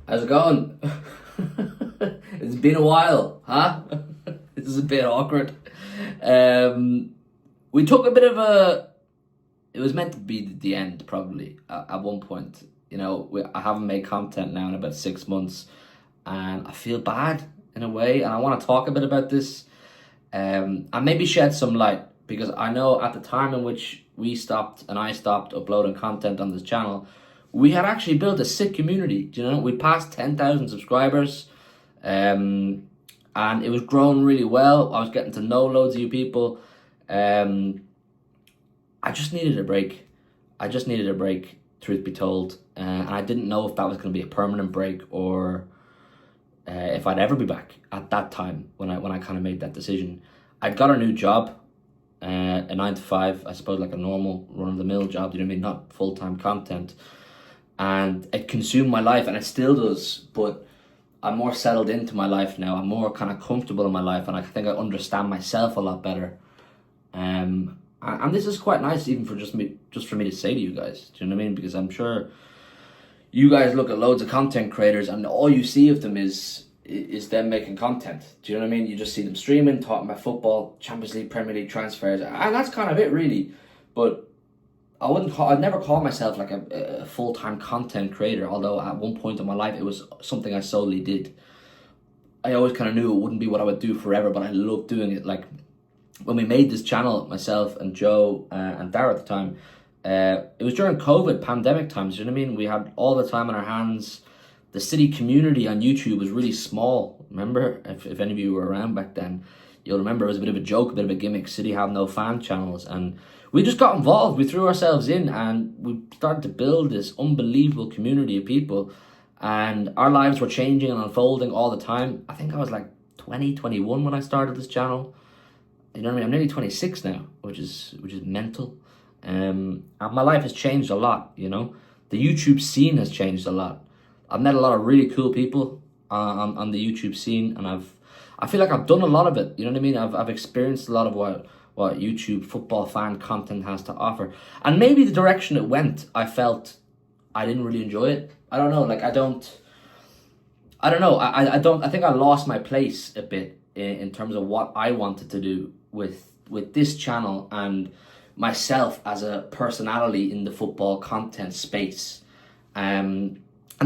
How's it going? It's been a while, huh? This is a bit awkward. We took a bit of a. It was meant to be the end, probably at one point. I haven't made content now in about 6 months, and I feel bad in a way, and I want to talk a bit about this, and maybe shed some light because I know at the time in which we stopped and I stopped uploading content on this channel, we had actually built a sick community. We passed 10,000 subscribers, and it was growing really well. I was getting to know loads of you people. I just needed a break. Truth be told, and I didn't know if that was going to be a permanent break or if I'd ever be back at that time when I kind of made that decision. I'd got a new job, a 9 to 5, I suppose, like a normal run-of-the-mill job, not full-time content. And it consumed my life, and it still does, but I'm more settled into my life now. I'm more kind of comfortable in my life, and I think I understand myself a lot better. And this is quite nice, even for just for me to say to you guys. Do you know what I mean? Because I'm sure you guys look at loads of content creators, and all you see of them is them making content. Do you know what I mean? You just see them streaming, talking about football, Champions League, Premier League transfers, and that's kind of it, really. But I'd never call myself like a full-time content creator, although at one point in my life it was something I solely did. I always kind of knew it wouldn't be what I would do forever, but I loved doing it. Like when we made this channel, myself and Joe and Dara at the time, it was during COVID, pandemic times, you know what I mean? We had all the time on our hands. The city community on YouTube was really small. Remember, if any of you were around back then, you'll remember it was a bit of a joke, a bit of a gimmick. City had no fan channels, and we just got involved. We threw ourselves in, and we started to build this unbelievable community of people, and our lives were changing and unfolding all the time. I think I was like 20, 21 when I started this channel. You know what I mean? I'm nearly 26 now, which is mental. And my life has changed a lot, The YouTube scene has changed a lot. I've met a lot of really cool people on the YouTube scene, and I feel like I've done a lot of it. You know what I mean? I've experienced a lot of what YouTube football fan content has to offer, and maybe the direction it went, I felt I didn't really enjoy it. I don't know. Like I don't know. I think I lost my place a bit in terms of what I wanted to do with this channel and myself as a personality in the football content space. And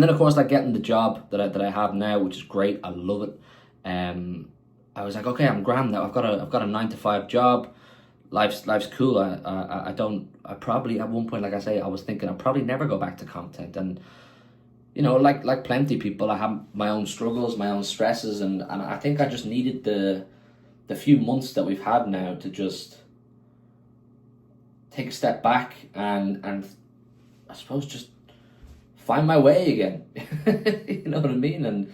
then of course, like getting the job that I have now, which is great. I love it. I was like, okay, I'm grand now. I've got a 9 to 5 job. Life's cool. I probably at one point, like I say, I was thinking I'll probably never go back to content. And like plenty of people, I have my own struggles, my own stresses, and I think I just needed the few months that we've had now to just take a step back and I suppose just find my way again. You know what I mean? And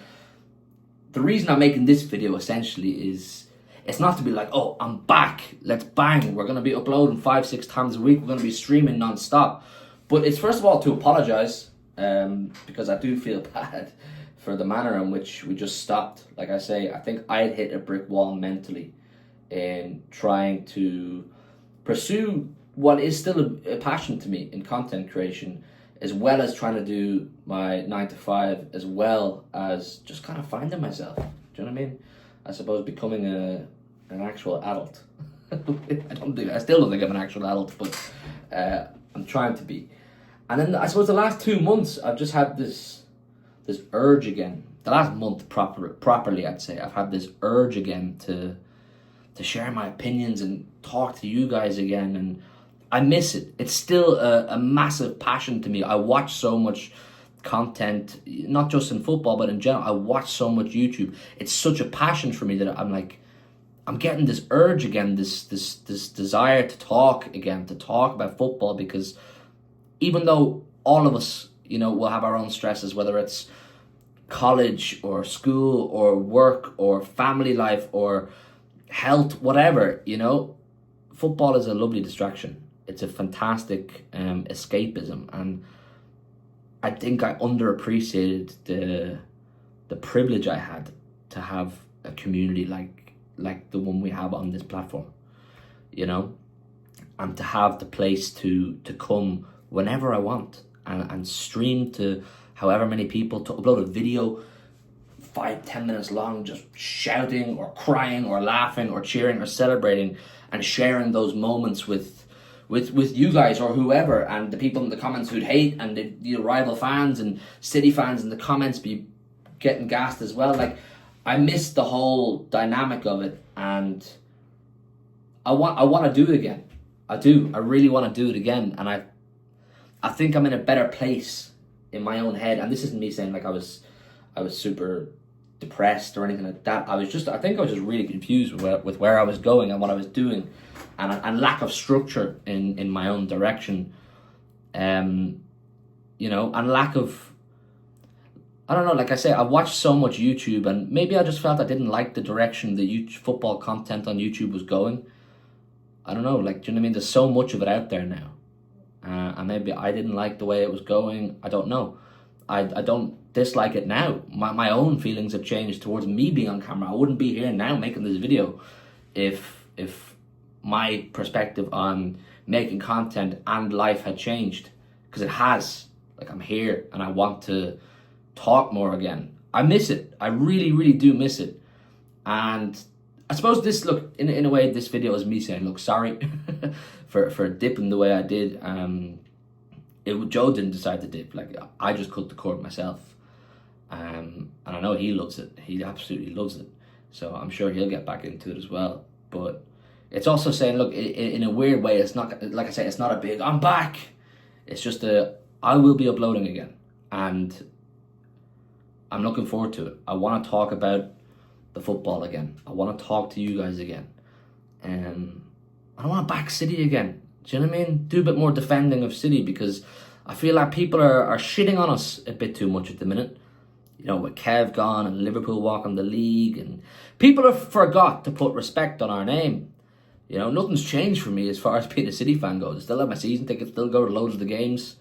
the reason I'm making this video essentially is it's not to be like, oh, I'm back, let's bang, we're going to be uploading 5-6 times a week, we're going to be streaming non-stop. But it's first of all to apologize, because I do feel bad for the manner in which we just stopped. Like I say, I think I had hit a brick wall mentally in trying to pursue what is still a passion to me in content creation, as well as trying to do my 9 to 5, as well as just kind of finding myself. Do you know what I mean? I suppose becoming an actual adult. I still don't think I'm an actual adult, but I'm trying to be. And then I suppose the last 2 months, I've just had this urge again. The last month properly, I'd say, I've had this urge again to share my opinions and talk to you guys again, and I miss it. It's still a massive passion to me. I watch so much content, not just in football, but in general. I watch so much YouTube. It's such a passion for me that I'm getting this urge again, this desire to talk again, to talk about football, because even though all of us, will have our own stresses, whether it's college or school or work or family life or health, whatever, football is a lovely distraction. It's a fantastic escapism, and I think I underappreciated the privilege I had to have a community like the one we have on this platform, and to have the place to come whenever I want and stream to however many people, to upload a video 5-10 minutes long, just shouting or crying or laughing or cheering or celebrating, and sharing those moments with you guys or whoever, and the people in the comments who'd hate, and the rival fans and City fans in the comments be getting gassed as well. Like, I miss the whole dynamic of it, and I want to do it again. I do. I really want to do it again, and I think I'm in a better place in my own head. And this isn't me saying like I was super depressed or anything like that. I think I was just really confused with where I was going and what I was doing, and lack of structure in my own direction. And lack of, I don't know, like I say, I watched so much YouTube, and maybe I just felt I didn't like the direction the football content on YouTube was going. I don't know, like, do you know what I mean? There's so much of it out there now. And maybe I didn't like the way it was going. I don't know. I don't dislike it now. My own feelings have changed towards me being on camera. I wouldn't be here now making this video if my perspective on making content and life had changed. Because it has. Like, I'm here and I want to talk more again. I miss it. I really, really do miss it. And I suppose this, look, in a way, this video is me saying, look, sorry for dipping the way I did. Joe didn't decide to dip. Like, I just cut the cord myself. And I know he loves it. He absolutely loves it. So I'm sure he'll get back into it as well. But it's also saying, look, in a weird way, it's not, like I say, it's not a big, I'm back. It's just I will be uploading again. And I'm looking forward to it. I want to talk about the football again. I want to talk to you guys again. I want to back City again. Do you know what I mean? Do a bit more defending of City, because I feel like people are shitting on us a bit too much at the minute. You know, with Kev gone and Liverpool walking the league, and people have forgot to put respect on our name. You know, nothing's changed for me as far as being a City fan goes. I still have my season tickets, still go to loads of the games.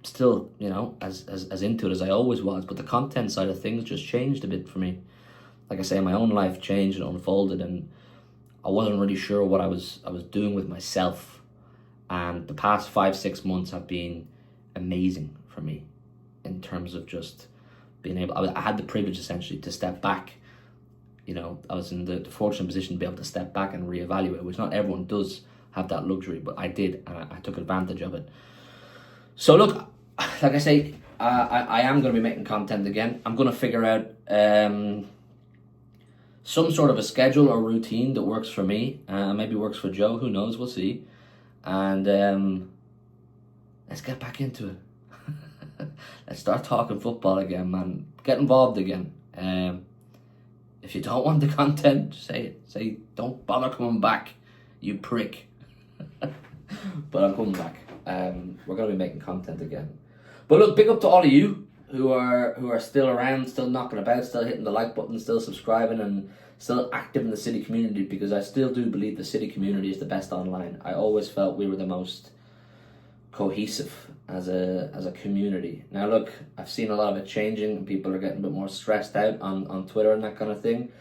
Still, you know, as into it as I always was. But the content side of things just changed a bit for me. Like I say, my own life changed and unfolded, and I wasn't really sure what I was doing with myself. And the past 5-6 months have been amazing for me in terms of just being able. I had the privilege essentially to step back. You know, I was in the fortunate position to be able to step back and reevaluate, which not everyone does have that luxury, but I did, and I took advantage of it. So look, like I say, I am going to be making content again. I'm going to figure out some sort of a schedule or routine that works for me, maybe works for Joe, who knows, we'll see. And let's get back into it. Let's start talking football again, man. Get involved again. If you don't want the content, say it. Say, don't bother coming back, you prick. But I'm coming back. We're going to be making content again. But look, big up to all of you who are still around, still knocking about, still hitting the like button, still subscribing, and still active in the City community, because I still do believe the City community is the best online. I always felt we were the most cohesive as a community. Now look, I've seen a lot of it changing, and people are getting a bit more stressed out on Twitter and that kind of thing.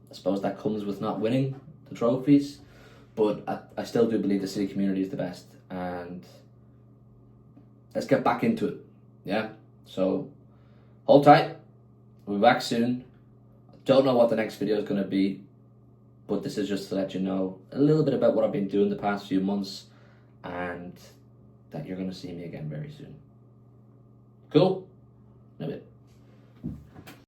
I suppose that comes with not winning the trophies, but I still do believe the City community is the best, and let's get back into it. Yeah, so hold tight. We'll be back soon. Don't know what the next video is going to be, but this is just to let you know a little bit about what I've been doing the past few months, and that you're going to see me again very soon. Cool?